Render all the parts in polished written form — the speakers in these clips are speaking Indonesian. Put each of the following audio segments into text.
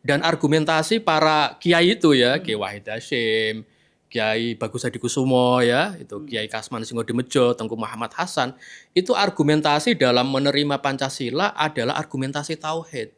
Dan argumentasi para kiai itu ya, Kiai Wahid Hasyim, Kiai Bagus Hadikusumo ya, itu Kiai Kasman Singodimedjo, Tengku Muhammad Hasan, itu argumentasi dalam menerima Pancasila adalah argumentasi tauhid.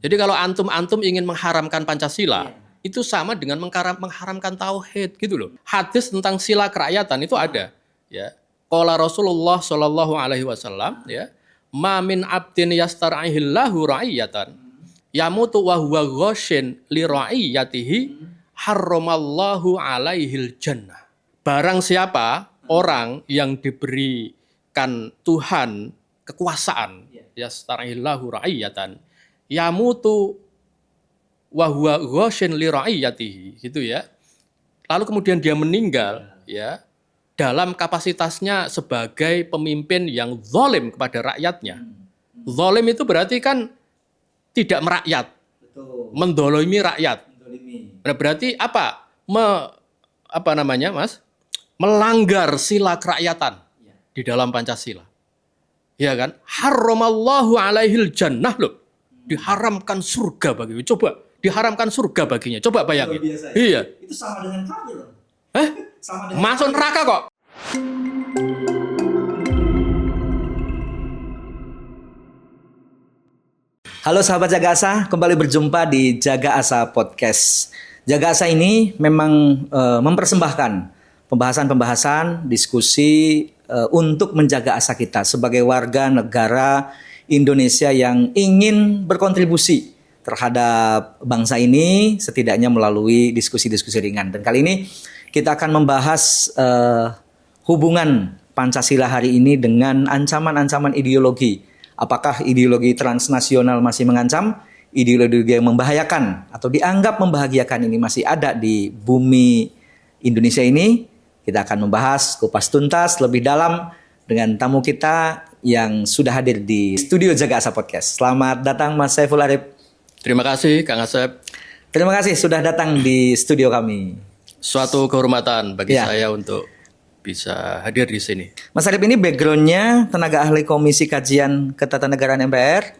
Jadi kalau antum ingin mengharamkan Pancasila, itu sama dengan mengharamkan tauhid gitu loh. Hadis tentang sila kerakyatan itu ada, ya. Qala Rasulullah sallallahu alaihi wasallam, ya, ma min abdin yastar'ihillahu ra'iyatan yamutu wa huwa ghashin li ra'iyatihi harramallahu alaihil jannah. Barang siapa orang yang diberikan Tuhan kekuasaan, yastar'ihillahu ra'iyatan yamutu wa huwa ghashin li ra'iyatihi, gitu ya. Lalu kemudian dia meninggal, ya, dalam kapasitasnya sebagai pemimpin yang zalim kepada rakyatnya. Zalim itu berarti kan tidak merakyat, mendolimi rakyat. Berarti apa? Apa namanya, Mas? Melanggar sila kerakyatan di dalam Pancasila. Ya kan? Harramallahu alaihil jannah loh. Diharamkan surga baginya. Coba, diharamkan surga baginya. Coba bayangin. Iya. Itu sama dengan kafir. Masuk neraka kok. Halo sahabat Jaga Asa, kembali berjumpa di Jaga Asa Podcast. Jaga Asa ini memang mempersembahkan pembahasan-pembahasan, diskusi untuk menjaga asa kita sebagai warga negara Indonesia yang ingin berkontribusi terhadap bangsa ini setidaknya melalui diskusi-diskusi ringan. Dan kali ini kita akan membahas hubungan Pancasila hari ini dengan ancaman-ancaman ideologi. Apakah ideologi transnasional masih mengancam? Ideologi yang membahayakan atau dianggap membahagiakan ini masih ada di bumi Indonesia ini? Kita akan membahas kupas tuntas lebih dalam dengan tamu kita yang sudah hadir di studio Jaga Asa Podcast. Selamat datang Mas Saiful Arif. Terima kasih Kang Asep. Terima kasih sudah datang di studio kami. Suatu kehormatan bagi saya untuk bisa hadir di sini. Mas Arif ini backgroundnya tenaga ahli Komisi Kajian Ketatanegaraan MPR,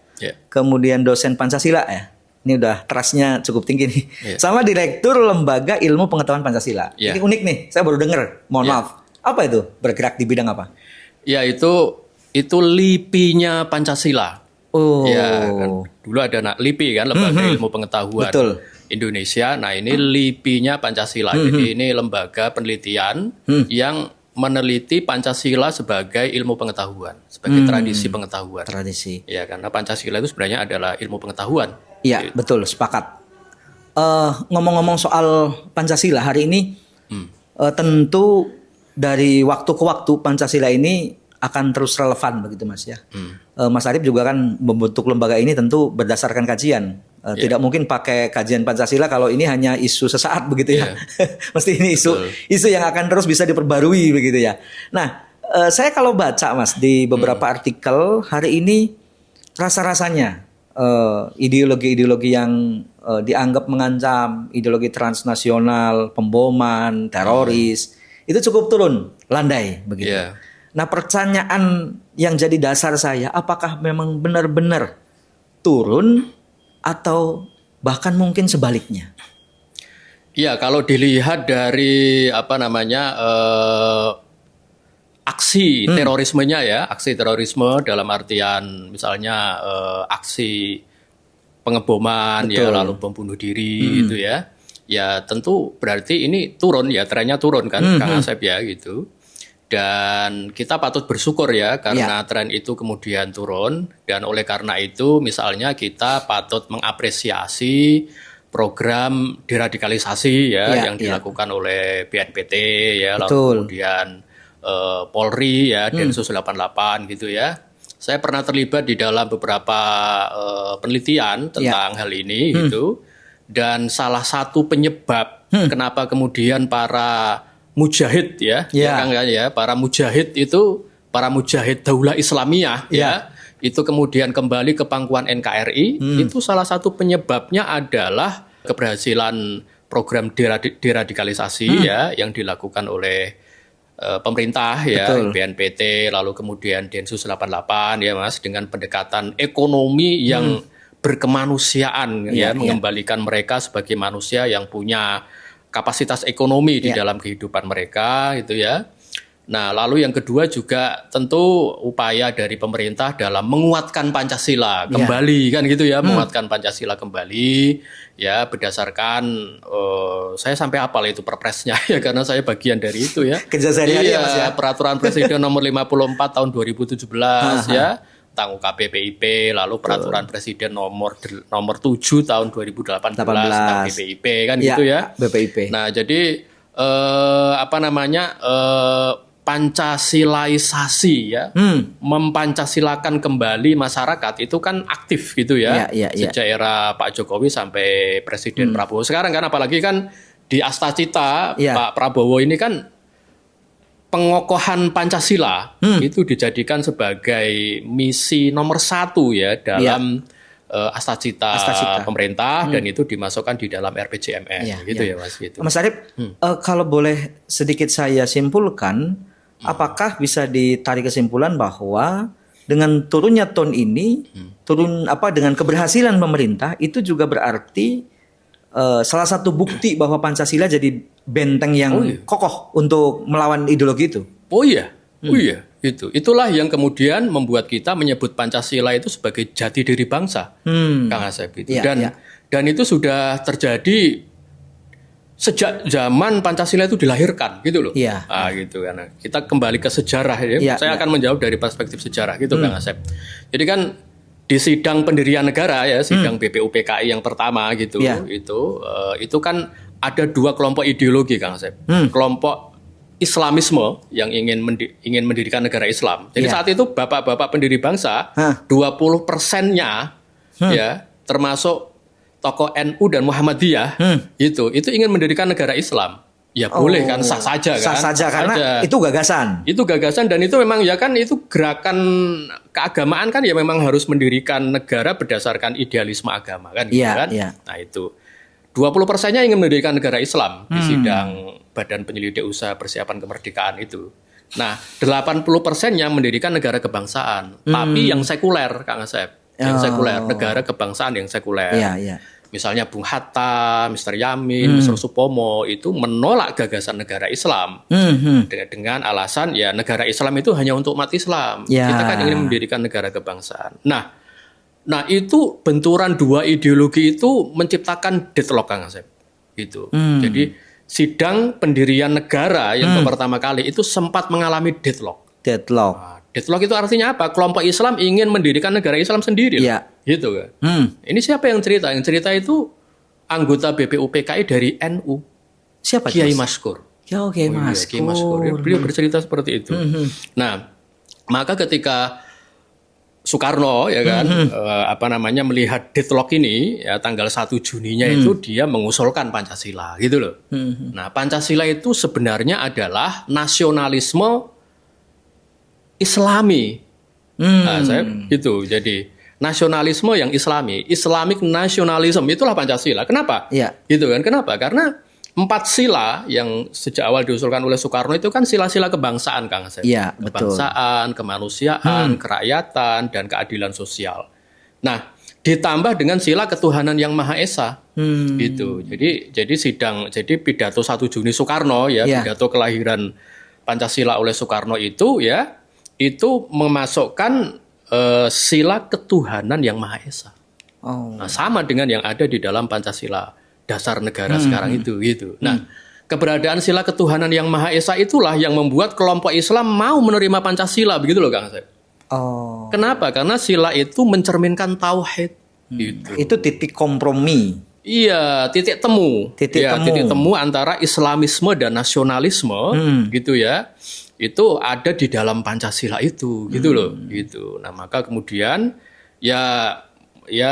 kemudian dosen Pancasila ya. Ini udah trustnya cukup tinggi nih. Sama Direktur Lembaga Ilmu Pengetahuan Pancasila. Ini unik nih, saya baru dengar. Mohon maaf. Apa itu? Bergerak di bidang apa? Ya itu LIPI-nya Pancasila. Oh. Ya kan dulu ada LIPI kan, Lembaga Ilmu Pengetahuan Indonesia. Nah ini LIPI-nya Pancasila. Jadi ini lembaga penelitian yang meneliti Pancasila sebagai ilmu pengetahuan, sebagai tradisi pengetahuan. Tradisi. Ya karena Pancasila itu sebenarnya adalah ilmu pengetahuan. Iya, gitu. Betul, sepakat. Ngomong-ngomong soal Pancasila hari ini, tentu dari waktu ke waktu Pancasila ini akan terus relevan begitu Mas ya. Mas Arif juga kan membentuk lembaga ini tentu berdasarkan kajian. Tidak mungkin pakai kajian Pancasila kalau ini hanya isu sesaat begitu ya. Mesti ini isu yang akan terus bisa diperbarui begitu ya. Nah, saya kalau baca Mas di beberapa artikel hari ini rasa-rasanya ideologi-ideologi yang dianggap mengancam, ideologi transnasional, pemboman, teroris itu cukup turun landai begitu. Nah, pertanyaan yang jadi dasar saya, apakah memang benar-benar turun atau bahkan mungkin sebaliknya? Iya, kalau dilihat dari aksi terorismenya ya, aksi terorisme dalam artian misalnya aksi pengeboman ya, lalu bom bunuh diri gitu ya. Ya tentu berarti ini turun ya, trennya turun kan Kang Asep ya gitu. Dan kita patut bersyukur ya karena tren itu kemudian turun, dan oleh karena itu misalnya kita patut mengapresiasi program deradikalisasi ya yang dilakukan oleh BNPT ya, lalu kemudian Polri ya, Densus 88 gitu ya. Saya pernah terlibat di dalam beberapa penelitian tentang hal ini gitu, dan salah satu penyebab kenapa kemudian para mujahid para mujahid Daulah Islamiyah itu kemudian kembali ke pangkuan NKRI, itu salah satu penyebabnya adalah keberhasilan program deradikalisasi yang dilakukan oleh pemerintah BNPT, lalu kemudian Densus 88 ya Mas, dengan pendekatan ekonomi yang berkemanusiaan Iya, iya. mengembalikan mereka sebagai manusia yang punya kapasitas ekonomi di dalam kehidupan mereka gitu ya. Nah, lalu yang kedua juga tentu upaya dari pemerintah dalam menguatkan Pancasila kembali kan gitu ya, menguatkan Pancasila kembali ya berdasarkan saya sampai hafal itu perpresnya ya karena saya bagian dari itu ya. Kerja sehari-hari ya, Mas ya? Peraturan Presiden nomor 54 tahun 2017 ya tentang UKP-PIP, lalu peraturan Presiden nomor 7 tahun 2018 tentang BPIP kan gitu ya. BPIP. Nah, jadi Pancasilaisasi ya, mempancasilakan kembali masyarakat itu kan aktif gitu ya, sejak era Pak Jokowi sampai Presiden Prabowo sekarang kan, apalagi kan di Astacita Pak Prabowo ini kan pengokohan Pancasila itu dijadikan sebagai misi nomor 1 ya dalam Astacita pemerintah dan itu dimasukkan di dalam RPJMN gitu ya Mas gitu. Mas Arif, kalau boleh sedikit saya simpulkan, apakah bisa ditarik kesimpulan bahwa dengan turunnya ton ini, dengan keberhasilan pemerintah itu juga berarti salah satu bukti bahwa Pancasila jadi benteng yang kokoh untuk melawan ideologi itu. Oh iya, itulah yang kemudian membuat kita menyebut Pancasila itu sebagai jati diri bangsa, Kang Asep itu. Dan itu sudah terjadi sejak zaman Pancasila itu dilahirkan gitu loh. Gitu kan. Kita kembali ke sejarah ya. Saya akan menjawab dari perspektif sejarah gitu Kang Asep. Jadi kan di sidang pendirian negara ya, sidang BPUPKI yang pertama gitu, itu kan ada 2 kelompok ideologi Kang Asep. Kelompok Islamisme yang ingin mendirikan negara Islam. Jadi saat itu bapak-bapak pendiri bangsa 20%-nya ya termasuk tokoh NU dan Muhammadiyah itu ingin mendirikan negara Islam. Ya boleh kan, sah saja kan. Sah saja karena itu gagasan. Itu gagasan dan itu memang ya kan itu gerakan keagamaan kan ya memang harus mendirikan negara berdasarkan idealisme agama kan gitu kan. Nah itu 20%-nya ingin mendirikan negara Islam di sidang Badan Penyelidik Usaha Persiapan Kemerdekaan itu. Nah, 80%-nya mendirikan negara kebangsaan, tapi yang sekuler, Kang Asep. Yang sekuler, negara kebangsaan yang sekuler. Misalnya Bung Hatta, Mr. Yamin, Mr. Supomo itu menolak gagasan negara Islam dengan alasan ya negara Islam itu hanya untuk umat Islam. Kita kan ingin mendirikan negara kebangsaan. Nah itu benturan 2 ideologi itu menciptakan deadlock Kang Asep. Gitu. Jadi sidang pendirian negara yang pertama kali itu sempat mengalami deadlock. Deadlock itu artinya apa? Kelompok Islam ingin mendirikan negara Islam sendiri. Gitu kan. Ini siapa yang cerita? Yang cerita itu anggota BPUPKI dari NU. Siapa? Kiai Maskur. Kiai Maskur. Beliau bercerita seperti itu. Nah, maka ketika Soekarno ya kan melihat deadlock ini ya tanggal 1 Juninya itu dia mengusulkan Pancasila gitu loh. Nah, Pancasila itu sebenarnya adalah nasionalisme Islami. Nah, saya gitu. Jadi nasionalisme yang Islami, Islamic nationalism itulah Pancasila. Kenapa? Gitu kan. Kenapa? Karena 4 sila yang sejak awal diusulkan oleh Soekarno itu kan sila-sila kebangsaan, Kang Asep. Kebangsaan, kemanusiaan, kerakyatan, dan keadilan sosial. Nah, ditambah dengan sila ketuhanan yang Maha Esa. Gitu. Jadi pidato 1 Juni Soekarno ya, pidato kelahiran Pancasila oleh Soekarno itu ya, itu memasukkan sila ketuhanan yang Maha Esa. Nah, sama dengan yang ada di dalam Pancasila dasar negara sekarang itu gitu. Nah, keberadaan sila ketuhanan yang Maha Esa itulah yang membuat kelompok Islam mau menerima Pancasila begitu loh Kang Asep. Kenapa? Karena sila itu mencerminkan tauhid. Gitu. Itu titik kompromi. Iya, titik temu. Titik temu antara Islamisme dan nasionalisme gitu ya. Itu ada di dalam Pancasila itu gitu loh gitu. Nah, maka kemudian ya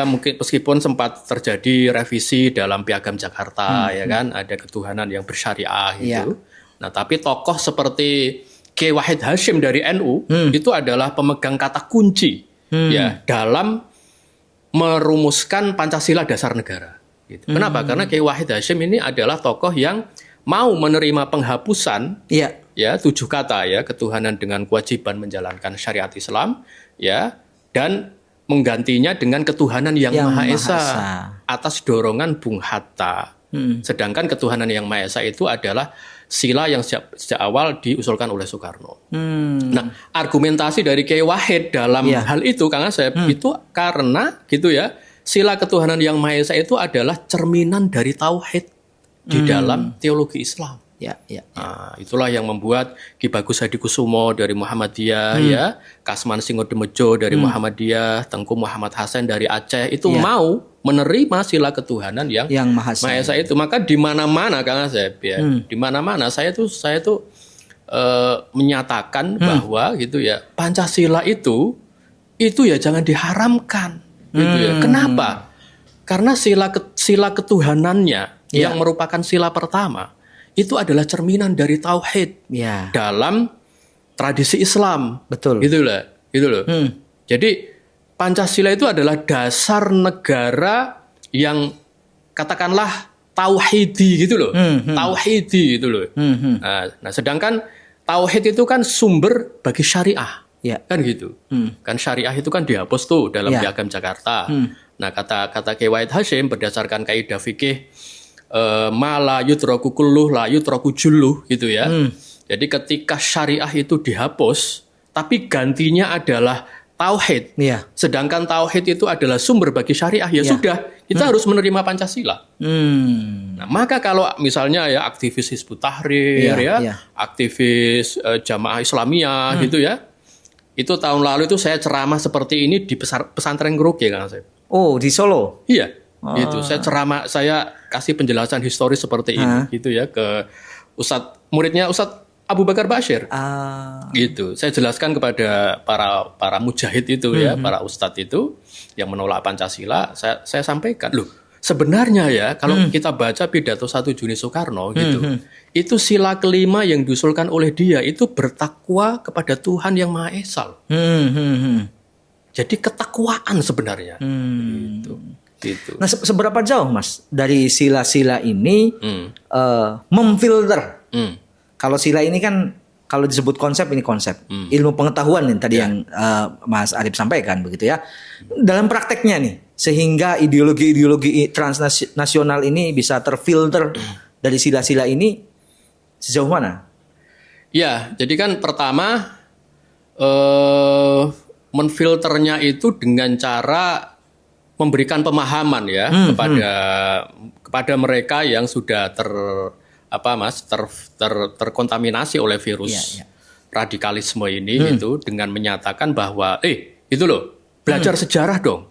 mungkin meskipun sempat terjadi revisi dalam Piagam Jakarta ya kan, ada ketuhanan yang bersyariah gitu. Nah, tapi tokoh seperti Kiai Wahid Hasyim dari NU itu adalah pemegang kata kunci ya dalam merumuskan Pancasila dasar negara gitu. Kenapa? Karena Kiai Wahid Hasyim ini adalah tokoh yang mau menerima penghapusan 7 kata ya, ketuhanan dengan kewajiban menjalankan syariat Islam ya, dan menggantinya dengan ketuhanan yang Maha Esa Esa. atas dorongan Bung Hatta. Sedangkan ketuhanan yang Maha Esa itu adalah sila yang sejak awal diusulkan oleh Soekarno. Nah, argumentasi dari Kiai Wahid dalam hal itu, Kang Asep, itu karena gitu ya, sila ketuhanan yang Maha Esa itu adalah cerminan dari tauhid di dalam teologi Islam. Ya, ya. Nah, itulah yang membuat Ki Bagus Hadikusumo dari Muhammadiyah, ya, Kasman Singodemejo dari Muhammadiyah, Tengku Muhammad Hasan dari Aceh itu mau menerima sila ketuhanan yang Maha Esa itu. Maka di mana-mana, Kang Asep, ya, di mana-mana saya tuh menyatakan bahwa gitu ya, Pancasila itu ya jangan diharamkan, gitu ya. Kenapa? Karena sila ketuhanannya yang merupakan sila pertama itu adalah cerminan dari tauhid dalam tradisi Islam. Betul. Gitu loh. Jadi Pancasila itu adalah dasar negara yang katakanlah tauhidi gitu loh. Tauhidi gitu loh. Nah, sedangkan tauhid itu kan sumber bagi syariah. Kan gitu. Kan syariah itu kan dihapus tuh dalam Piagam Jakarta. Nah, kata Kiai Wahid Hasyim berdasarkan kaidah fikih ma la yutraku kulluh la yutraku julluh gitu ya. Jadi ketika syariah itu dihapus tapi gantinya adalah tauhid. Sedangkan tauhid itu adalah sumber bagi syariah, sudah, kita harus menerima Pancasila. Nah, maka kalau misalnya ya aktivis Hizbut Tahrir aktivis Jamaah Islamiyah gitu ya. Itu tahun lalu itu saya ceramah seperti ini di pesantren Ngeruki, Kang Asep. Oh, di Solo. Iya. Gitu. Saya kasih penjelasan historis seperti ini gitu ya ke muridnya Ustadz Abu Bakar Bashir. Gitu. Saya jelaskan kepada para mujahid itu ya, para ustadz itu yang menolak Pancasila, saya sampaikan, loh, sebenarnya ya kalau kita baca pidato 1 Juni Soekarno gitu, itu sila kelima yang diusulkan oleh dia itu bertakwa kepada Tuhan yang Maha Esa. Jadi ketakwaan sebenarnya. Gitu. Nah, seberapa jauh, Mas, dari sila-sila ini memfilter? Kalau sila ini kan, kalau disebut konsep, ini konsep ilmu pengetahuan yang tadi yang Mas Arif sampaikan begitu ya. Dalam prakteknya nih, sehingga ideologi-ideologi transnasional ini bisa terfilter dari sila-sila ini sejauh mana? Ya, jadi kan pertama menfilternya itu dengan cara memberikan pemahaman ya kepada mereka yang sudah terkontaminasi oleh virus radikalisme ini itu dengan menyatakan bahwa itu loh, belajar sejarah dong.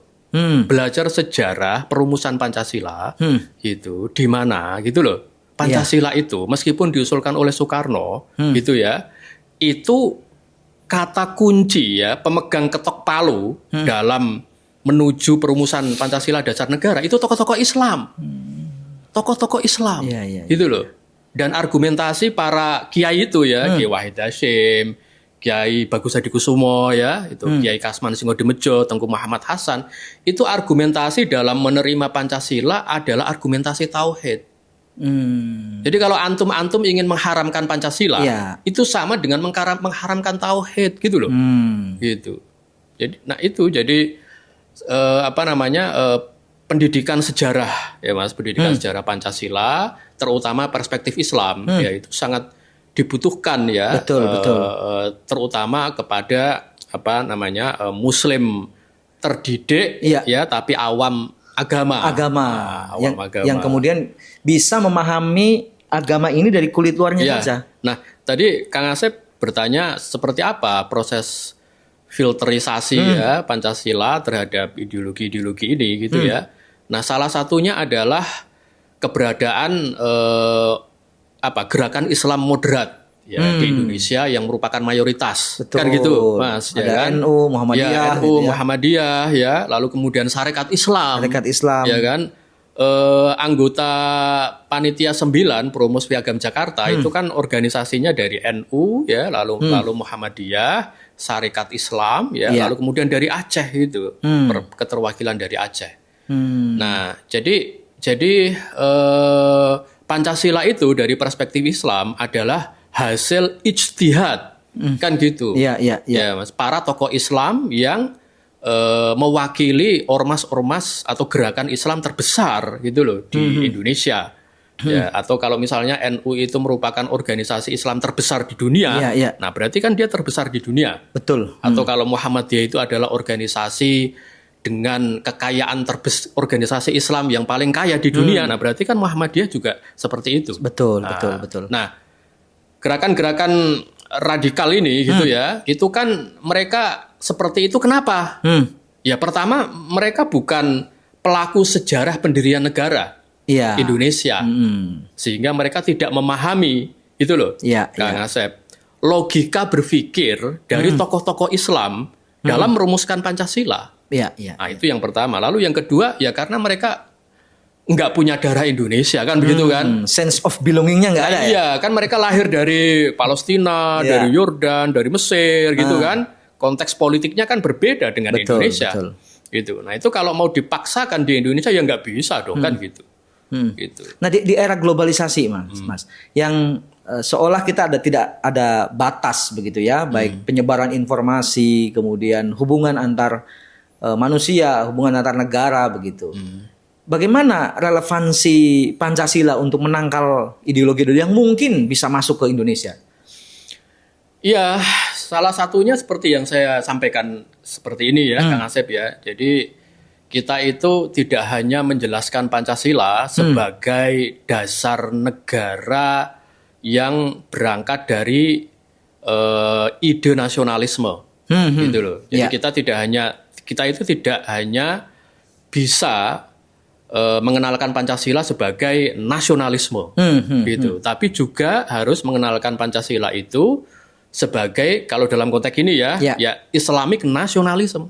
Belajar sejarah perumusan Pancasila gitu di mana gitu loh. Pancasila itu meskipun diusulkan oleh Soekarno gitu ya, itu kata kunci ya, pemegang ketok palu dalam menuju perumusan Pancasila dasar negara itu tokoh-tokoh Islam. Tokoh-tokoh Islam. Gitu loh. Dan argumentasi para kiai itu ya, Kiai Wahid Hasyim, Kiai Bagus Hadikusumo ya, itu Kiai Kasman Singodemejo, Tengku Muhammad Hasan, itu argumentasi dalam menerima Pancasila adalah argumentasi tauhid. Jadi kalau antum ingin mengharamkan Pancasila, itu sama dengan mengharamkan tauhid gitu loh. Gitu. Jadi pendidikan sejarah ya Mas, pendidikan sejarah Pancasila terutama perspektif Islam ya itu sangat dibutuhkan ya. Betul. Terutama kepada muslim terdidik ya tapi awam agama. Yang kemudian bisa memahami agama ini dari kulit luarnya saja. Nah, tadi Kang Asep bertanya seperti apa proses filterisasi ya Pancasila terhadap ideologi-ideologi ini gitu ya. Nah, salah satunya adalah keberadaan gerakan Islam moderat ya di Indonesia yang merupakan mayoritas. Betul. Kan gitu, Mas. Ada ya kan? NU, Muhammadiyah, Muhammadiyah ya, lalu kemudian Sarekat Islam. Ya kan? Anggota Panitia 9 Promus Piagam Jakarta itu kan organisasinya dari NU ya, lalu Muhammadiyah, Sarekat Islam ya, lalu kemudian dari Aceh itu keterwakilan dari Aceh. Nah, jadi Pancasila itu dari perspektif Islam adalah hasil ijtihad kan gitu. Ya Mas, para tokoh Islam yang mewakili ormas-ormas atau gerakan Islam terbesar gitu loh di Indonesia. Ya, atau kalau misalnya NU itu merupakan organisasi Islam terbesar di dunia, Iya, iya. nah berarti kan dia terbesar di dunia. Betul. Atau kalau Muhammadiyah itu adalah organisasi dengan kekayaan organisasi Islam yang paling kaya di dunia, nah berarti kan Muhammadiyah juga seperti itu. Betul, Nah, betul. Nah, gerakan-gerakan radikal ini gitu ya, itu kan mereka seperti itu kenapa? Ya pertama mereka bukan pelaku sejarah pendirian negara Iya. Indonesia, sehingga mereka tidak memahami itu loh, Iya, Kang Asep, logika berpikir dari tokoh-tokoh Islam dalam merumuskan Pancasila. Iya, iya. Nah itu yang pertama. Lalu yang kedua ya karena mereka nggak punya darah Indonesia kan begitu kan? Sense of belongingnya nggak ada ya? Iya kan mereka lahir dari Palestina, Iya. dari Yordan, dari Mesir gitu kan. Konteks politiknya kan berbeda dengan Betul, Indonesia. betul. Gitu. Nah itu kalau mau dipaksakan di Indonesia ya nggak bisa dong kan gitu. Gitu. Nah di era globalisasi mas, yang seolah kita tidak ada batas begitu ya, baik penyebaran informasi, kemudian hubungan antar manusia, hubungan antar negara begitu. Bagaimana relevansi Pancasila untuk menangkal ideologi yang mungkin bisa masuk ke Indonesia? Iya, salah satunya seperti yang saya sampaikan seperti ini ya, Kang Asep ya. Jadi kita itu tidak hanya menjelaskan Pancasila sebagai dasar negara yang berangkat dari ide nasionalisme, gitu loh. Jadi kita itu tidak hanya bisa mengenalkan Pancasila sebagai nasionalisme, gitu. Tapi juga harus mengenalkan Pancasila itu sebagai kalau dalam konteks ini ya Islamic nationalism.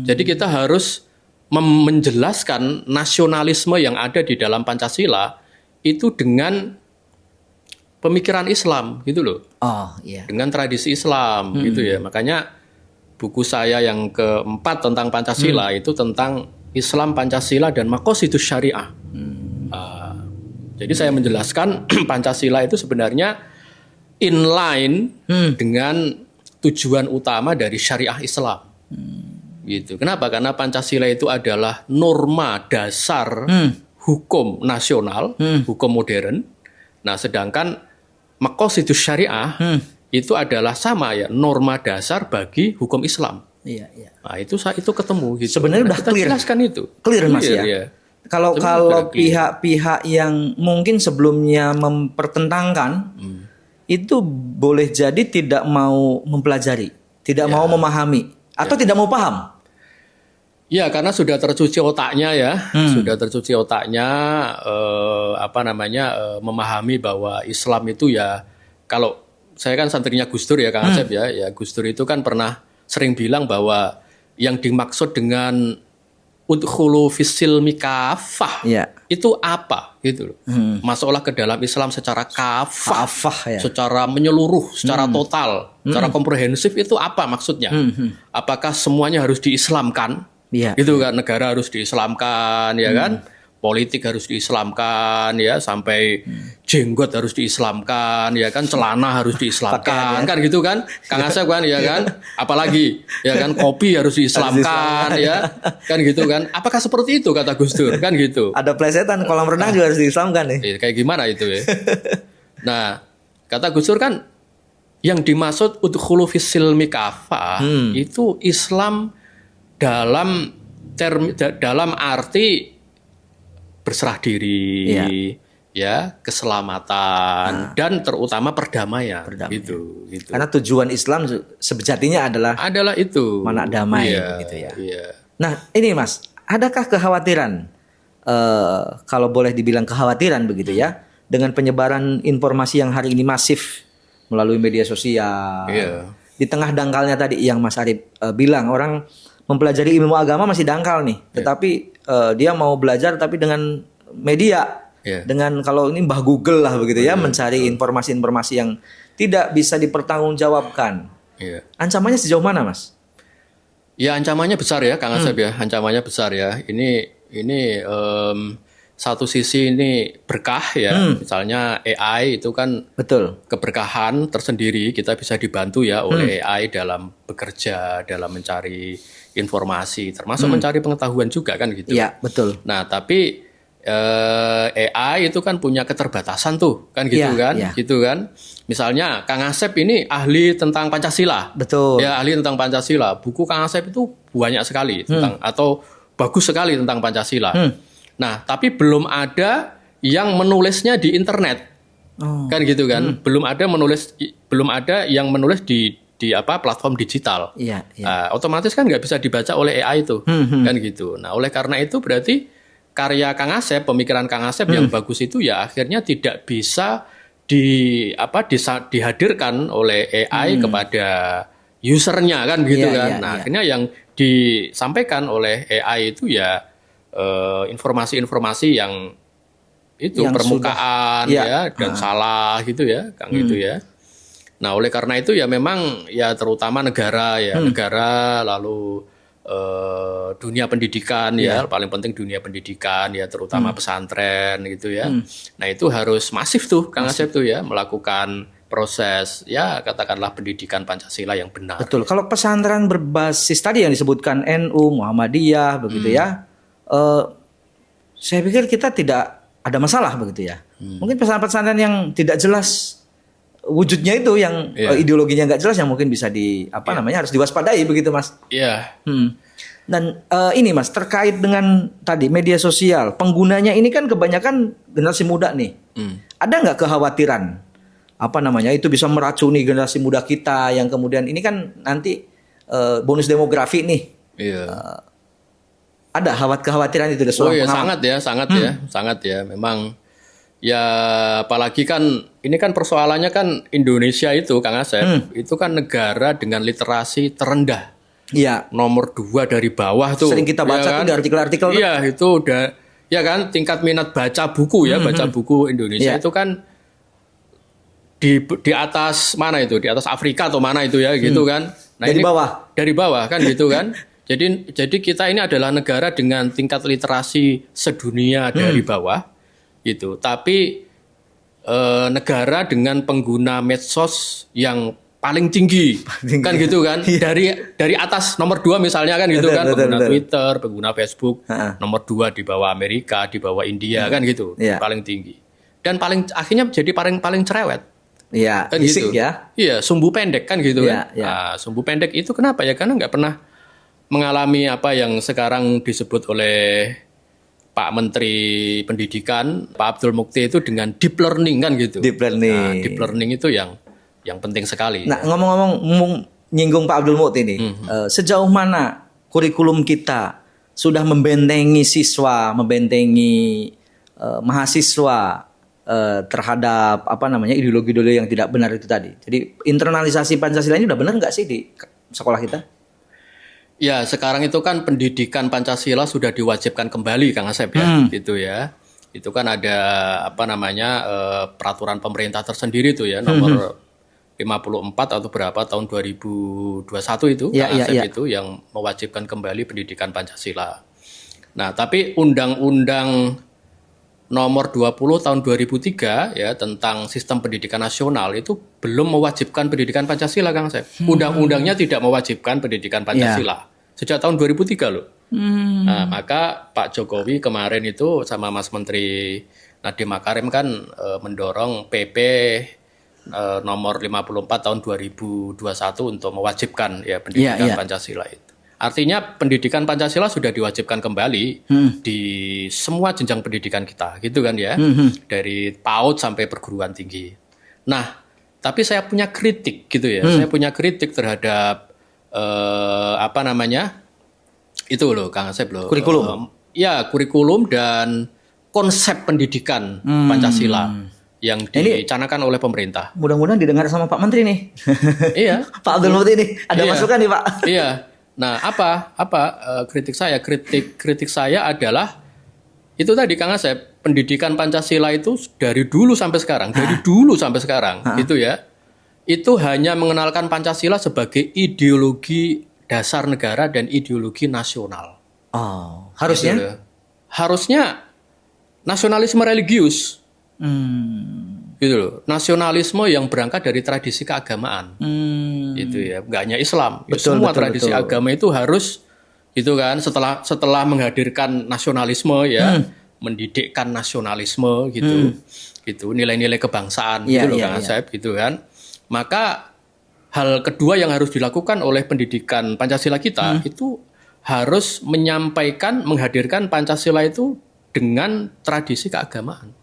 Jadi kita harus menjelaskan nasionalisme yang ada di dalam Pancasila itu dengan pemikiran Islam gitu loh. Oh iya. Dengan tradisi Islam gitu ya. Makanya buku saya yang keempat tentang Pancasila itu tentang Islam, Pancasila dan Maqasidus Syariah. Jadi saya menjelaskan Pancasila itu sebenarnya inline dengan tujuan utama dari syariah Islam. Gitu. Kenapa? Karena Pancasila itu adalah norma dasar hukum nasional, hukum modern. Nah, sedangkan Maqasidus Syariah itu adalah sama ya, norma dasar bagi hukum Islam. Iya, iya. Nah, itu ketemu gitu. Sebenarnya udah kita clear. jelaskan itu. Clear Mas ya. Ya. Kalau Sebenarnya pihak-pihak yang mungkin sebelumnya mempertentangkan itu boleh jadi tidak mau mempelajari, tidak mau memahami atau tidak mau paham. Ya, karena sudah tercuci otaknya ya, sudah tercuci otaknya memahami bahwa Islam itu ya, kalau saya kan santrinya Gus Dur ya Kang Asep ya Gus Dur itu kan pernah sering bilang bahwa yang dimaksud dengan udkhulu fis-silmi kafah itu apa gitu loh. Masuklah ke dalam Islam secara kafah, secara menyeluruh, secara total, secara komprehensif itu apa maksudnya? Apakah semuanya harus diislamkan? Gitu kan, negara harus diislamkan ya kan, politik harus diislamkan ya, sampai jenggot harus diislamkan ya kan, celana harus diislamkan kan gitu kan, Kang Asep kan ya kan, apalagi ya kan kopi harus diislamkan ya kan gitu kan. Apakah seperti itu kata Gus Dur kan gitu? Ada plesetan kolam renang juga harus diislamkan nih. Kayak gimana itu ya? Nah, kata Gus Dur kan yang dimaksud udkhulu fis-silmi kafah itu Islam dalam arti berserah diri, keselamatan dan terutama perdamaian. Gitu. Karena tujuan Islam sejatinya adalah itu mana damai gitu ya. Nah ini Mas, adakah kekhawatiran kalau boleh dibilang kekhawatiran begitu ya dengan penyebaran informasi yang hari ini masif melalui media sosial? Di tengah dangkalnya tadi yang Mas Arif bilang, orang mempelajari ilmu agama masih dangkal nih, tetapi dia mau belajar tapi dengan media, dengan kalau ini Mbah Google lah begitu ya, mencari informasi-informasi yang tidak bisa dipertanggungjawabkan. Ancamannya sejauh mana, Mas? Ya ancamannya besar ya, Kang Asep ya, ancamannya besar ya. Ini satu sisi ini berkah ya, misalnya AI itu kan Betul. keberkahan tersendiri, kita bisa dibantu ya oleh AI dalam bekerja, dalam mencari informasi, termasuk mencari pengetahuan juga kan gitu. Iya, betul. Nah, tapi AI itu kan punya keterbatasan tuh, kan gitu Iya, kan, iya. gitu kan. Misalnya Kang Asep ini ahli tentang Pancasila. Betul. Ya, ahli tentang Pancasila. Buku Kang Asep itu banyak sekali tentang atau bagus sekali tentang Pancasila. Nah, tapi belum ada yang menulisnya di internet. Oh. Kan gitu kan. Belum ada yang menulis di platform digital. Iya, iya. Nah, otomatis kan nggak bisa dibaca oleh AI itu. Kan gitu. Nah, oleh karena itu berarti karya Kang Asep, pemikiran Kang Asep yang bagus itu ya akhirnya tidak bisa dihadirkan oleh AI kepada usernya kan gitu Iya, kan. iya, Nah, iya. akhirnya yang disampaikan oleh AI itu ya informasi-informasi yang itu Yang permukaan sudah, ya dan salah gitu ya, Kang gitu ya. Nah, oleh karena itu ya memang ya terutama negara lalu dunia pendidikan ya, paling penting dunia pendidikan ya, terutama pesantren gitu ya. Nah, itu harus masif tuh Kang Asep tuh ya melakukan proses ya katakanlah pendidikan Pancasila yang benar. Betul. Kalau pesantren berbasis tadi yang disebutkan NU, Muhammadiyah begitu ya. Saya pikir kita tidak ada masalah begitu ya. Mungkin pesantren-pesantren yang tidak jelas wujudnya itu yang ideologinya nggak jelas yang mungkin bisa harus diwaspadai begitu Mas. Iya. Dan ini Mas terkait dengan tadi media sosial, penggunanya ini kan kebanyakan generasi muda nih. Ada nggak kekhawatiran itu bisa meracuni generasi muda kita yang kemudian ini kan nanti bonus demografi nih. Iya. Ada kekhawatiran itu dari Oh seorang ya pengamat? sangat ya. Memang ya apalagi kan ini kan persoalannya kan Indonesia itu Kang Asep itu kan negara dengan literasi terendah. Iya. Nomor 2 dari bawah tuh. Sering kita baca tuh di artikel-artikel. Iya, itu udah ya kan tingkat minat baca buku ya, baca buku Indonesia itu kan di atas mana itu? Di atas Afrika atau mana itu ya gitu kan. Nah, dari ini bawah. Dari bawah kan gitu kan. Jadi kita ini adalah negara dengan tingkat literasi sedunia dari bawah gitu. Tapi negara dengan pengguna medsos yang paling tinggi kan gitu kan. Dari atas nomor 2 misalnya kan gitu kan. Pengguna Twitter, pengguna Facebook, nomor 2 di bawah Amerika, di bawah India kan gitu. Paling tinggi. Dan akhirnya jadi paling cerewet. Iya, Kan fisik gitu. ya. Iya, sumbu pendek kan gitu Iya, kan. iya. Nah, sumbu pendek itu kenapa ya? Karena nggak pernah mengalami apa yang sekarang disebut oleh Pak Menteri Pendidikan, Pak Abdul Mukti itu dengan deep learning kan gitu. Deep learning. Nah, deep learning itu yang penting sekali. Nah, ngomong-ngomong nyinggung Pak Abdul Mukti ini, sejauh mana kurikulum kita sudah membentengi siswa, membentengi mahasiswa terhadap ideologi-ideologi yang tidak benar itu tadi. Jadi internalisasi Pancasila ini udah benar nggak sih di sekolah kita? Ya, sekarang itu kan pendidikan Pancasila sudah diwajibkan kembali Kang Asep ya, gitu ya. Itu kan ada peraturan pemerintah tersendiri tuh ya, nomor 54 atau berapa tahun 2021 itu Kang Asep itu yang mewajibkan kembali pendidikan Pancasila. Nah, tapi Undang-Undang nomor 20 tahun 2003 ya tentang sistem pendidikan nasional itu belum mewajibkan pendidikan Pancasila Kang Asep. Undang-undangnya tidak mewajibkan pendidikan Pancasila. Sejak tahun 2003 loh. Nah, maka Pak Jokowi kemarin itu sama Mas Menteri Nadiem Makarim kan mendorong PP nomor 54 tahun 2021 untuk mewajibkan ya pendidikan Pancasila itu. Artinya pendidikan Pancasila sudah diwajibkan kembali di semua jenjang pendidikan kita, gitu kan ya, dari PAUD sampai perguruan tinggi. Nah, tapi saya punya kritik gitu ya, saya punya kritik terhadap itu loh, Kang Asep loh. Kurikulum. Kurikulum dan konsep pendidikan Pancasila yang dicanakan oleh pemerintah. Mudah-mudahan didengar sama Pak Menteri nih. Iya. Pak Abdul Mukti nih, ada masukan nih Pak. Iya. Nah, kritik saya? Kritik saya adalah itu tadi Kang Asep, pendidikan Pancasila itu dari dulu sampai sekarang, gitu ya. Itu hanya mengenalkan Pancasila sebagai ideologi dasar negara dan ideologi nasional. Oh, harusnya? Gitu. Harusnya nasionalisme religius. Hmm. Gitu loh. Nasionalisme yang berangkat dari tradisi keagamaan. Gitu ya. Enggak hanya Islam. Ya, Betul, semua betul, tradisi betul. agama itu harus gitu kan setelah menghadirkan nasionalisme ya, mendidikkan nasionalisme gitu. Gitu, nilai-nilai kebangsaan Iya, gitu loh iya, Kang iya. Asep gitu kan. Maka hal kedua yang harus dilakukan oleh pendidikan Pancasila kita itu harus menghadirkan Pancasila itu dengan tradisi keagamaan.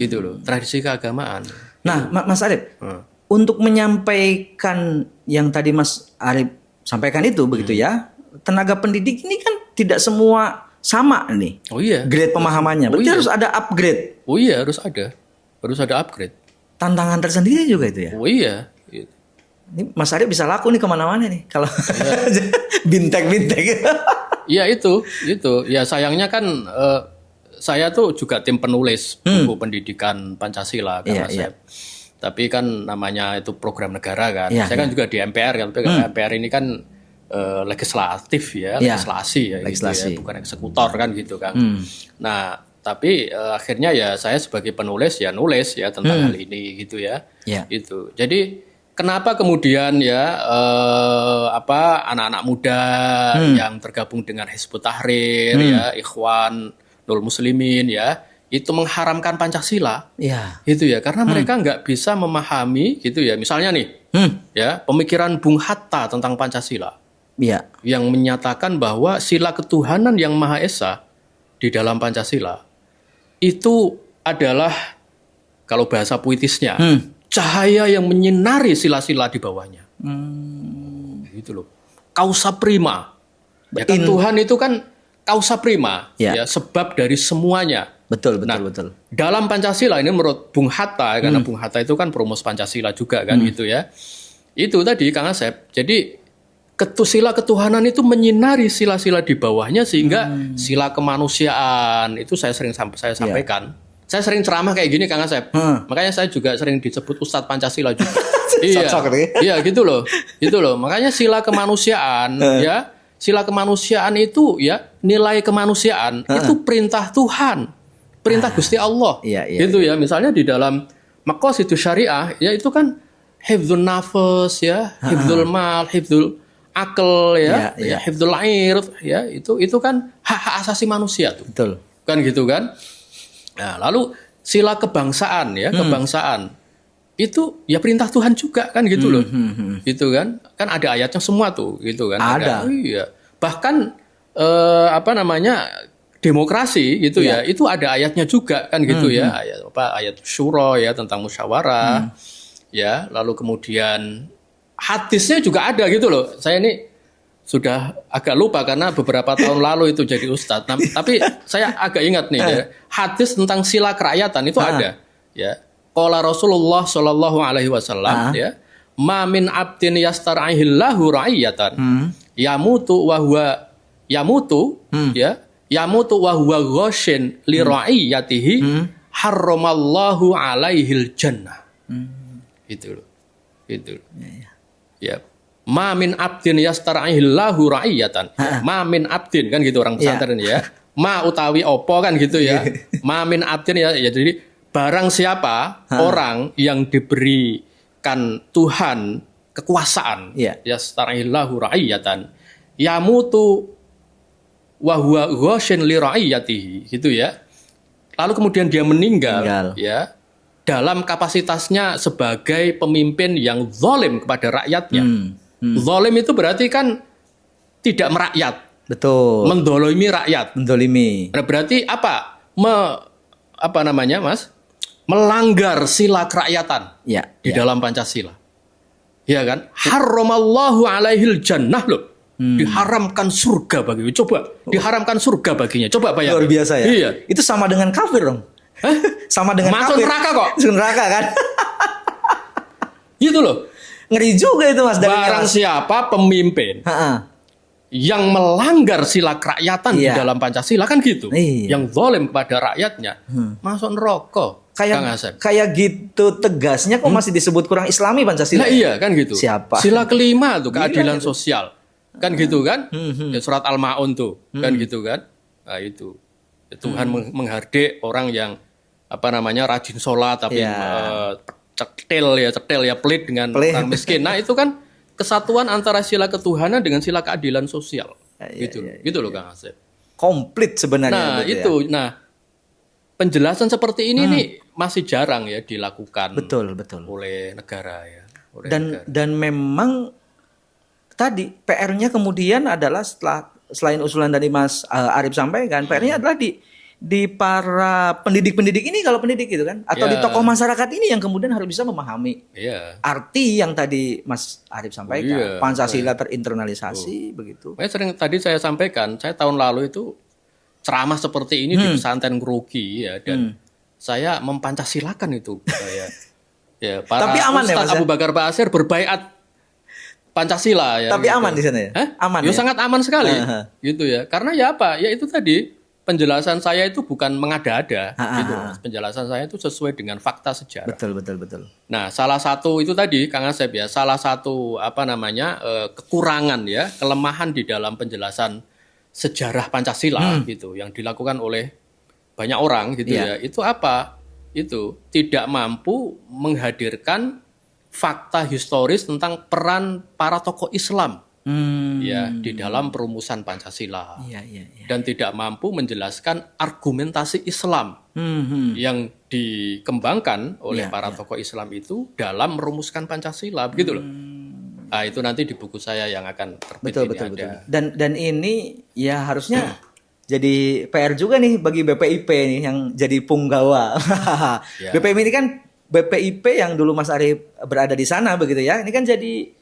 Gitu loh, tradisi keagamaan. Nah, Mas Arif, Hmm. untuk menyampaikan yang tadi Mas Arif sampaikan itu begitu ya, tenaga pendidik ini kan tidak semua sama nih Oh iya. grade pemahamannya. Oh Berarti iya. harus ada upgrade. Oh iya, harus ada upgrade. Tantangan tersendiri juga itu ya. Oh iya. Ini Mas Arif bisa laku nih kemana-mana nih kalau bintek-bintek. Iya itu. Ya sayangnya kan saya tuh juga tim penulis buku pendidikan Pancasila kan Iya, Mas iya. Sep. Tapi kan namanya itu program negara kan. Iya, Saya kan juga di MPR kan. Tapi MPR ini kan legislatif ya, Iya, legislasi ya legislasi. gitu ya, bukan eksekutor kan gitu kan. Nah, tapi akhirnya ya saya sebagai penulis ya nulis ya tentang hal ini gitu ya. Iya. Itu. Jadi kenapa kemudian ya anak-anak muda yang tergabung dengan Hizbut Tahrir ya, Ikhwan Nul Muslimin ya, itu mengharamkan Pancasila. Iya. Gitu ya, karena mereka nggak bisa memahami gitu ya. Misalnya nih, ya, pemikiran Bung Hatta tentang Pancasila Iya. yang menyatakan bahwa sila ketuhanan yang Maha Esa di dalam Pancasila itu adalah kalau bahasa puitisnya cahaya yang menyinari sila-sila di bawahnya. Gitu loh. Causa prima. Ya kan, Tuhan itu kan causa prima, Ya. ya, sebab dari semuanya. Betul. Nah, Betul. Dalam Pancasila ini menurut Bung Hatta, karena Bung Hatta itu kan perumus Pancasila juga kan gitu ya. Itu tadi Kang Asep. Jadi sila ketuhanan itu menyinari sila-sila di bawahnya sehingga sila kemanusiaan itu saya sampaikan. Saya sering ceramah kayak gini Kang Asep. Makanya saya juga sering disebut Ustadz Pancasila juga. Iya. Cocok nih. Iya gitu loh. Gitu loh. Makanya sila kemanusiaan ya, sila kemanusiaan itu ya, nilai kemanusiaan itu perintah Tuhan. Perintah Gusti Allah. Iya, Gitu ya. Misalnya di dalam Maqasidus Syariah ya itu kan hifdzun nafas ya, hifdzul mal, hifdzul akal ya, Iya. hifdzul air ya, itu kan hak asasi manusia tuh. Betul. Kan gitu kan? Nah, lalu sila kebangsaan ya, kebangsaan itu ya perintah Tuhan juga kan gitu loh. Gitu kan? Kan ada ayatnya semua tuh gitu kan. Ada. Iya. Bahkan demokrasi gitu ya, itu ada ayatnya juga kan gitu ya. Ayat syura ya tentang musyawarah. Ya, lalu kemudian hadisnya juga ada gitu loh. Saya ini sudah agak lupa karena beberapa tahun lalu itu jadi ustadz. Tapi saya agak ingat nih ya, hadis tentang sila kerakyatan itu ada. Ya, qala Rasulullah Shallallahu Alaihi Wasallam ya, ma min abdin yastar'ihillahu ra'iyatan yamutu wa huwa yamutu wa huwa ghashin li ra'iyatihi harramallahu alaihil jannah. Itu loh. Ya. Ma min abdin yastar'ihillahu ra'iyatan. Ma min abdin kan gitu orang pesantren ya. Ma utawi opo kan gitu ya. Ma min abdin ya jadi barang siapa orang yang diberikan Tuhan kekuasaan yastar'ihillahu ra'iyatan yamutu wa huwa ghashin li ra'iyatihi gitu ya. Lalu kemudian dia meninggal. Ya. Dalam kapasitasnya sebagai pemimpin yang zalim kepada rakyatnya. Zalim itu berarti kan tidak merakyat. Betul. Mendolimi rakyat. Mendolimi. Nah, berarti apa? Mas? Melanggar sila kerakyatan di dalam Pancasila. Ya kan? Harramallahu alaihil jannah loh. Diharamkan surga baginya. Coba, diharamkan surga baginya. Coba bayangin. Luar biasa ya. Iya. Itu sama dengan kafir dong. Sama dengan masuk kafir. neraka kok. Masuk neraka kan. Gitu loh. Ngeri juga itu Mas. Barang siapa pemimpin yang melanggar sila kerakyatan di dalam Pancasila kan gitu. Yang zalim kepada rakyatnya masuk neraka. Kayak gitu tegasnya kok masih disebut kurang Islami Pancasila. Nah iya kan gitu. Siapa? Sila kelima tuh keadilan sosial. Kan gitu kan? Ya, surat Al-Maun tuh. Kan gitu kan? Nah itu. Tuhan menghardik orang yang apa namanya rajin sholat tapi cetil ya pelit dengan orang miskin. Nah itu kan kesatuan antara sila ketuhanan dengan sila keadilan sosial, gitu loh Kang Asep. Komplit sebenarnya. Nah gitu itu, nah penjelasan seperti ini nih masih jarang ya dilakukan betul. oleh negara ya. Dan memang tadi PR-nya kemudian adalah selain usulan dari Mas Arif sampaikan, PR-nya adalah di para pendidik-pendidik ini kalau pendidik gitu kan, atau di tokoh masyarakat ini yang kemudian harus bisa memahami arti yang tadi Mas Arif sampaikan, Pancasila terinternalisasi begitu. Sering tadi saya sampaikan, saya tahun lalu itu ceramah seperti ini di pesantren Ngeruki ya, dan saya mempancasilakan itu ya para tapi aman ya, Mas, Abu Bakar Ba'asyir berbaiat Pancasila ya. Tapi gitu. aman di sana ya? Aman ya? Sangat aman sekali. Gitu ya. Karena ya apa? Ya itu tadi penjelasan saya itu bukan mengada-ada gitu. Penjelasan saya itu sesuai dengan fakta sejarah. Betul. Nah, salah satu itu tadi Kang Asep ya, salah satu apa namanya kekurangan ya, kelemahan di dalam penjelasan sejarah Pancasila gitu yang dilakukan oleh banyak orang gitu ya. Itu apa? Itu tidak mampu menghadirkan fakta historis tentang peran para tokoh Islam ya di dalam perumusan Pancasila dan tidak mampu menjelaskan argumentasi Islam yang dikembangkan oleh para tokoh Islam itu dalam merumuskan Pancasila begitu loh. Nah, itu nanti di buku saya yang akan terbit betul. Dan ini ya harusnya jadi PR juga nih bagi BPIP nih yang jadi punggawa. BPIP ini kan BPIP yang dulu Mas Arif berada di sana begitu ya. Ini kan jadi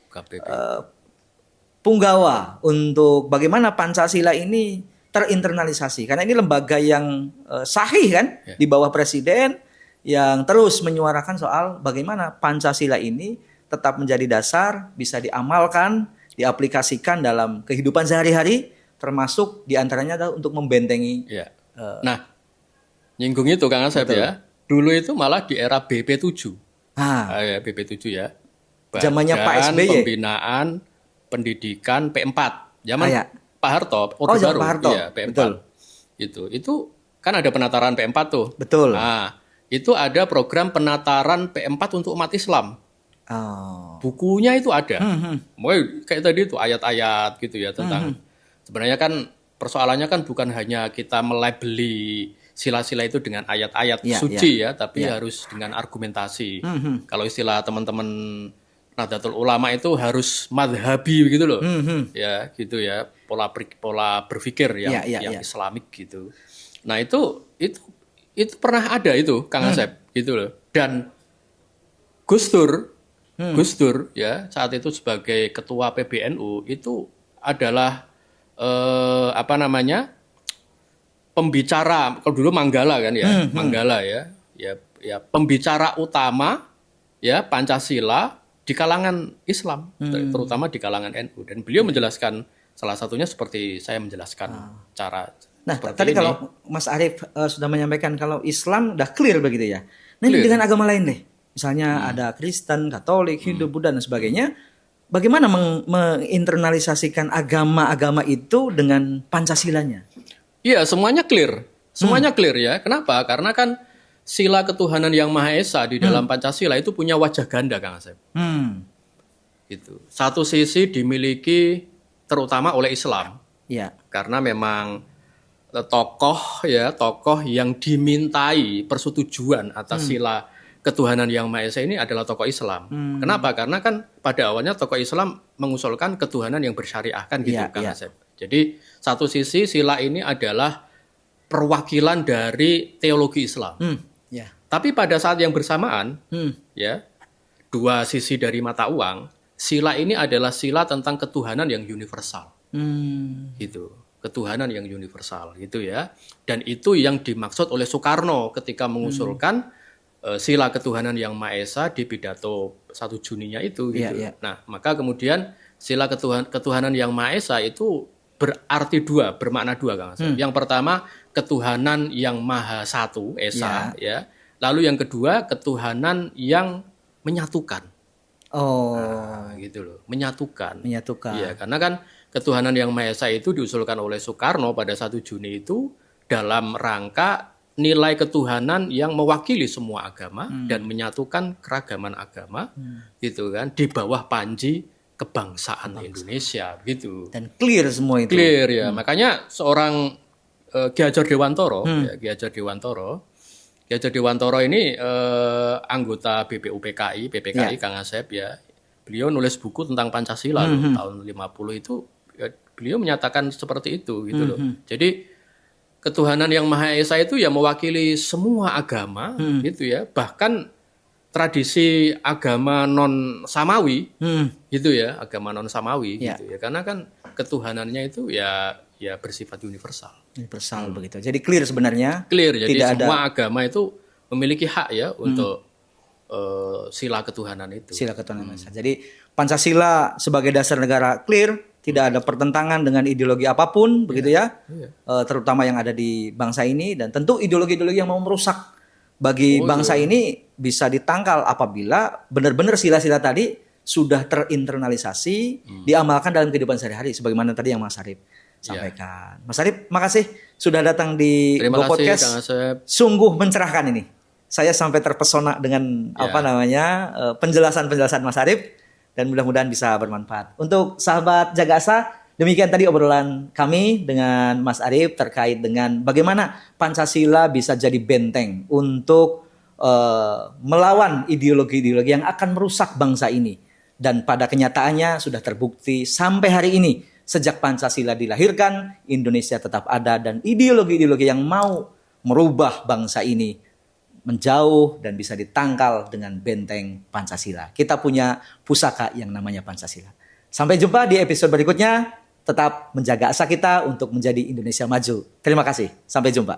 punggawa untuk bagaimana Pancasila ini terinternalisasi. Karena ini lembaga yang sahih kan di bawah presiden yang terus menyuarakan soal bagaimana Pancasila ini tetap menjadi dasar, bisa diamalkan, diaplikasikan dalam kehidupan sehari-hari, termasuk diantaranya adalah untuk membentengi. Nah, nyinggung itu Kang Asep ya. Dulu itu malah di era BP7. BP7 ya. Zamannya Pak SBY. Pembinaan pendidikan P4. Zaman Pak Harto, Orde Baru. Pak Harto. Iya, P4. Betul. Itu kan ada penataran P4 tuh. Betul. Nah, itu ada program penataran P4 untuk umat Islam. Bukunya itu ada. Kayak tadi itu ayat-ayat gitu ya tentang sebenarnya kan persoalannya kan bukan hanya kita melabeli sila-sila itu dengan ayat-ayat suci ya, tapi harus dengan argumentasi. Kalau istilah teman-teman Nahdlatul Ulama itu harus madhabi begitu loh. Ya, gitu ya. Pola berpikir yang Islamik gitu. Nah, itu pernah ada itu Kang Asep gitu loh. Dan Gus Dur ya saat itu sebagai ketua PBNU itu adalah apa namanya? Pembicara, kalau dulu Manggala kan ya, Manggala ya, pembicara utama ya Pancasila di kalangan Islam, terutama di kalangan NU, dan beliau menjelaskan salah satunya seperti saya menjelaskan cara. Nah, tadi ini. Kalau Mas Arif sudah menyampaikan kalau Islam udah clear begitu ya. Nah, ini dengan agama lain deh, misalnya ada Kristen, Katolik, Hindu, Buddha dan sebagainya. Bagaimana menginternalisasikan agama-agama itu dengan Pancasilanya? Iya, semuanya clear. Semuanya clear ya. Kenapa? Karena kan sila ketuhanan yang Maha Esa di dalam Pancasila itu punya wajah ganda, Kang Asep. Gitu. Satu sisi dimiliki terutama oleh Islam. Karena memang tokoh yang dimintai persetujuan atas sila ketuhanan yang Maha Esa ini adalah tokoh Islam. Kenapa? Karena kan pada awalnya tokoh Islam mengusulkan ketuhanan yang bersyariah kan gitu, Kang Asep. Jadi satu sisi sila ini adalah perwakilan dari teologi Islam. Tapi pada saat yang bersamaan, ya dua sisi dari mata uang, sila ini adalah sila tentang ketuhanan yang universal, gitu, ketuhanan yang universal, gitu ya. Dan itu yang dimaksud oleh Soekarno ketika mengusulkan sila ketuhanan yang Maha Esa di pidato 1 Juninya itu, gitu. Nah, maka kemudian sila ketuhanan yang Maha Esa itu berarti dua, bermakna dua, Kang Asep. Yang pertama, ketuhanan yang Maha Satu, Esa, ya. Lalu yang kedua, ketuhanan yang menyatukan. Nah, gitu loh, menyatukan. Ya, karena kan ketuhanan yang Maha Esa itu diusulkan oleh Soekarno pada 1 Juni itu dalam rangka nilai ketuhanan yang mewakili semua agama dan menyatukan keragaman agama gitu kan di bawah panji kebangsaan Indonesia gitu. Dan clear semua itu. Clear ya. Makanya seorang Ki Hajar Dewantoro, ya, Ki Hajar Dewantoro ini anggota PPKI Kang Asep ya. Beliau nulis buku tentang Pancasila loh, tahun 50 itu ya, beliau menyatakan seperti itu gitu loh. Jadi ketuhanan yang Maha Esa itu ya mewakili semua agama gitu ya. Bahkan tradisi agama non samawi gitu ya, agama non samawi gitu ya. Karena kan ketuhanannya itu ya bersifat universal. Universal begitu. Jadi clear sebenarnya. Clear. Jadi tidak semua agama itu memiliki hak ya untuk sila ketuhanan itu. Sila ketuhanan. Jadi Pancasila sebagai dasar negara clear, tidak ada pertentangan dengan ideologi apapun begitu ya. Terutama yang ada di bangsa ini, dan tentu ideologi-ideologi yang mau merusak bagi bangsa ini bisa ditangkal apabila benar-benar sila-sila tadi sudah terinternalisasi, diamalkan dalam kehidupan sehari-hari sebagaimana tadi yang Mas Arif sampaikan. Mas Arif, makasih sudah datang di Terima Go kasih, Podcast. Kang Asep. Sungguh mencerahkan ini. Saya sampai terpesona dengan penjelasan-penjelasan Mas Arif, dan mudah-mudahan bisa bermanfaat. Untuk sahabat Jaga Asa, demikian tadi obrolan kami dengan Mas Arif terkait dengan bagaimana Pancasila bisa jadi benteng untuk melawan ideologi-ideologi yang akan merusak bangsa ini. Dan pada kenyataannya sudah terbukti sampai hari ini, sejak Pancasila dilahirkan, Indonesia tetap ada, dan ideologi-ideologi yang mau merubah bangsa ini menjauh dan bisa ditangkal dengan benteng Pancasila. Kita punya pusaka yang namanya Pancasila. Sampai jumpa di episode berikutnya. Tetap menjaga asa kita untuk menjadi Indonesia maju. Terima kasih. Sampai jumpa.